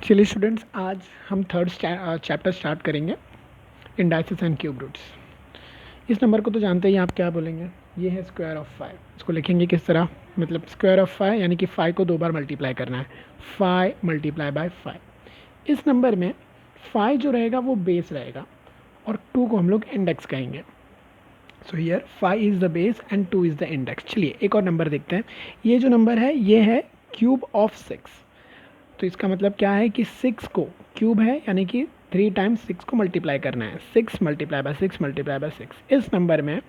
चलिए स्टूडेंट्स, आज हम थर्ड चैप्टर स्टार्ट करेंगे, इंडाइसिस एंड क्यूब रूट्स। इस नंबर को तो जानते ही आप क्या बोलेंगे, ये है स्क्वायर ऑफ 5। इसको लिखेंगे किस तरह, मतलब स्क्वायर ऑफ 5 यानी कि 5 को 2 बार मल्टीप्लाई करना है, 5 मल्टीप्लाई बाय 5। इस नंबर में 5 जो रहेगा वो बेस रहेगा और 2 को हम लोग इंडेक्स कहेंगे। So here 5 is the base and 2 is the index. चलिए एक और नंबर देखते हैं। ये जो नंबर है ये है क्यूब ऑफ 6। तो इसका मतलब क्या है कि 6 को क्यूब है यानी कि 3 टाइम्स 6 को मल्टीप्लाई करना है, 6 मल्टीप्लाई बाय 6 मल्टीप्लाई बाय 6। इस नंबर में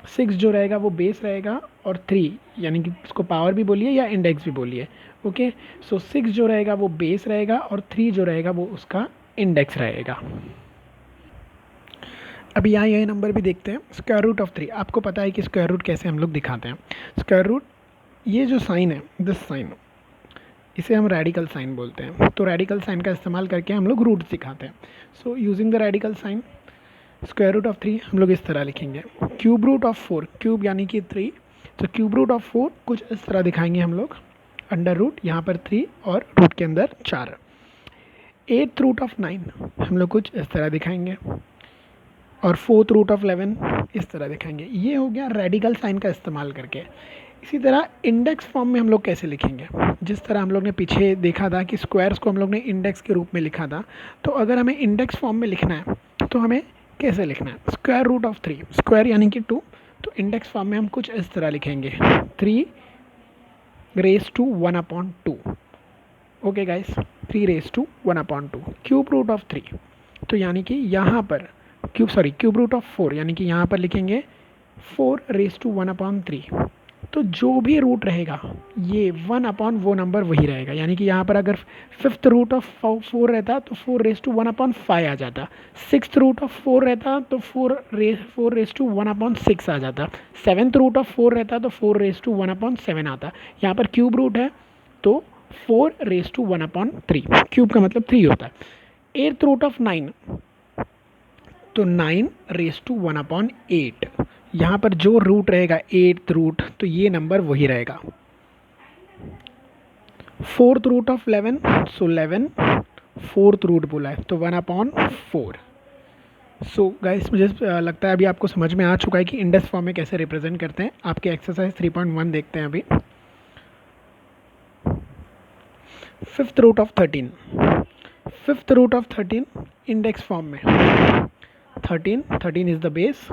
6 जो रहेगा वो बेस रहेगा और 3 यानी कि इसको पावर भी बोलिए या इंडेक्स भी बोलिए। ओके, सो 6 जो रहेगा वो बेस रहेगा और 3 जो रहेगा वो उसका इंडेक्स रहेगा। अभी यहाँ यह नंबर भी देखते हैं, स्क्वायर रूट ऑफ 3। आपको पता है कि स्क्वायर रूट कैसे हम लोग दिखाते हैं। स्क्वायर रूट, ये जो साइन है, दिस साइन, इसे हम रेडिकल साइन बोलते हैं। तो रेडिकल साइन का इस्तेमाल करके हम लोग रूट दिखाते हैं। So using the radical sign, square root of 3 हम लोग इस तरह लिखेंगे। क्यूब रूट ऑफ 4, क्यूब यानी कि 3, तो क्यूब रूट ऑफ 4 कुछ इस तरह दिखाएंगे हम लोग, अंडर रूट यहाँ पर 3 और रूट के अंदर 4। एट्थ रूट ऑफ 9 हम लोग कुछ इस तरह दिखाएंगे और फोर्थ रूट ऑफ 11 इस तरह दिखाएंगे। ये हो गया रेडिकल साइन का इस्तेमाल करके। इसी तरह इंडेक्स फॉर्म में हम लोग कैसे लिखेंगे, जिस तरह हम लोग ने पीछे देखा था कि स्क्वायर्स को हम लोग ने इंडेक्स के रूप में लिखा था, तो अगर हमें इंडेक्स फॉर्म में लिखना है तो हमें कैसे लिखना है। स्क्वायर रूट ऑफ 3, स्क्वायर यानी कि 2, तो इंडेक्स फॉर्म में हम कुछ इस तरह लिखेंगे, 3 raise to 1/2। Okay guys, 3 raise to 1/2। Cube root of 3, तो यानी कि यहाँ पर क्यूब रूट ऑफ 4 यानी कि यहाँ पर लिखेंगे 4 रेज टू 1/3। तो जो भी रूट रहेगा ये 1/, वो नंबर वही रहेगा। यानी कि यहाँ पर अगर फिफ्थ रूट ऑफ 4 रहता तो 4 रेज टू 1/5 आ जाता। सिक्स्थ रूट ऑफ 4 रहता तो 4 रेज टू 1/6 आ जाता। सेवन्थ रूट ऑफ 4 रहता तो 4 रेज टू 1/7 आता। यहाँ पर क्यूब रूट है तो 4 रेज टू 1/3, क्यूब का मतलब 3 होता है। एट्थ रूट ऑफ 9, तो 9 रेज टू 1/8। यहाँ पर जो रूट रहेगा एट्थ रूट, तो ये नंबर वही रहेगा। Fourth root of 11, so 11 fourth root बोला है तो 1/4। सो गाइस, मुझे लगता है अभी आपको समझ में आ चुका है कि इंडेक्स फॉर्म में कैसे रिप्रेजेंट करते हैं। आपके एक्सरसाइज 3.1 देखते हैं अभी। Fifth root of 13, fifth root of 13 index form में 13 is the base.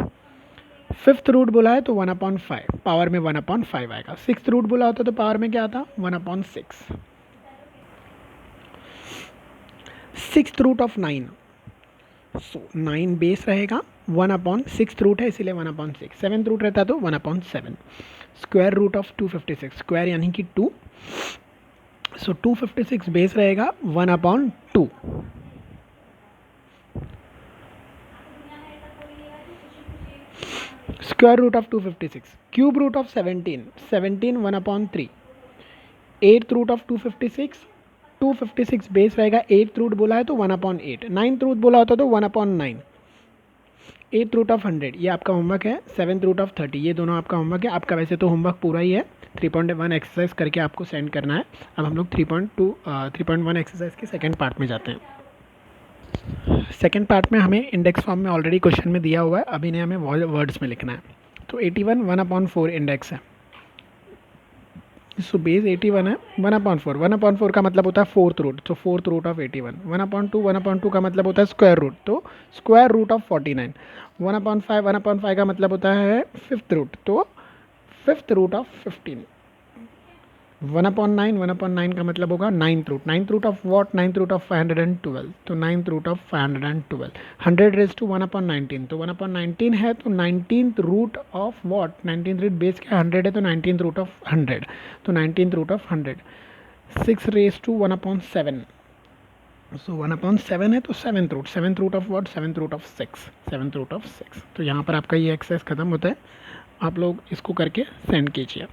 Fifth root बोला है तो 1/5, पावर में 1/5 आएगा। सिक्स्थ रूट बोला होता तो पावर में क्या आता, 1/6। Sixth root of 9, so 9 base रहेगा, 1/6 रूट है इसीलिए 1/6। सेवन्थ रूट रहता तो 1/7। स्क्वायर रूट ऑफ 256, स्क्वायर यानी कि 2, सो 256 बेस रहेगा 1/2। Square root of 256, cube root of 17, 17 1/3। Eighth root of 256, 256 base रहेगा, एट्थ रूट बोला है तो 1/8। नाइन्थ रूट बोला होता तो 1/9। एट्थ रूट ऑफ 100, ये आपका होमवर्क है। सेवन्थ रूट ऑफ 30, ये दोनों आपका होमवर्क है। आपका वैसे तो होमवर्क पूरा ही है, 3.1 एक्सरसाइज करके आपको सेंड करना है। अब हम लोग 3.1 एक्सरसाइज के सेकेंड पार्ट में जाते हैं। सेकेंड पार्ट में हमें इंडेक्स फॉर्म में ऑलरेडी क्वेश्चन में दिया हुआ है, अभी ने हमें वर्ड्स में लिखना है। तो 81 1/4 इंडेक्स है, सो बेस 81 है, 1/4। 1/4 का मतलब होता है फोर्थ रूट, तो फोर्थ रूट ऑफ 81। 1/2 का मतलब होता है स्क्वायर रूट, तो स्क्वायर रूट ऑफ 49। 1/5 का मतलब होता है फिफ्थ रूट, तो फिफ्थ रूट ऑफ 15। 1/9 का मतलब होगा ninth root. Ninth root of what, ninth root of 512, तो ninth root of 512। 100 raise to 1/19, तो 1/19 है तो 19th root of what, 19th root base क्या 100 है तो 19th रूट ऑफ 100, तो 19th root of 100। 6 raise to 1/7, so 1/7 है तो seventh root of what, seventh root of 6, seventh root of 6। तो यहाँ पर आपका ये एक्सरसाइज खत्म होता है। आप लोग इसको करके सेंड कीजिए।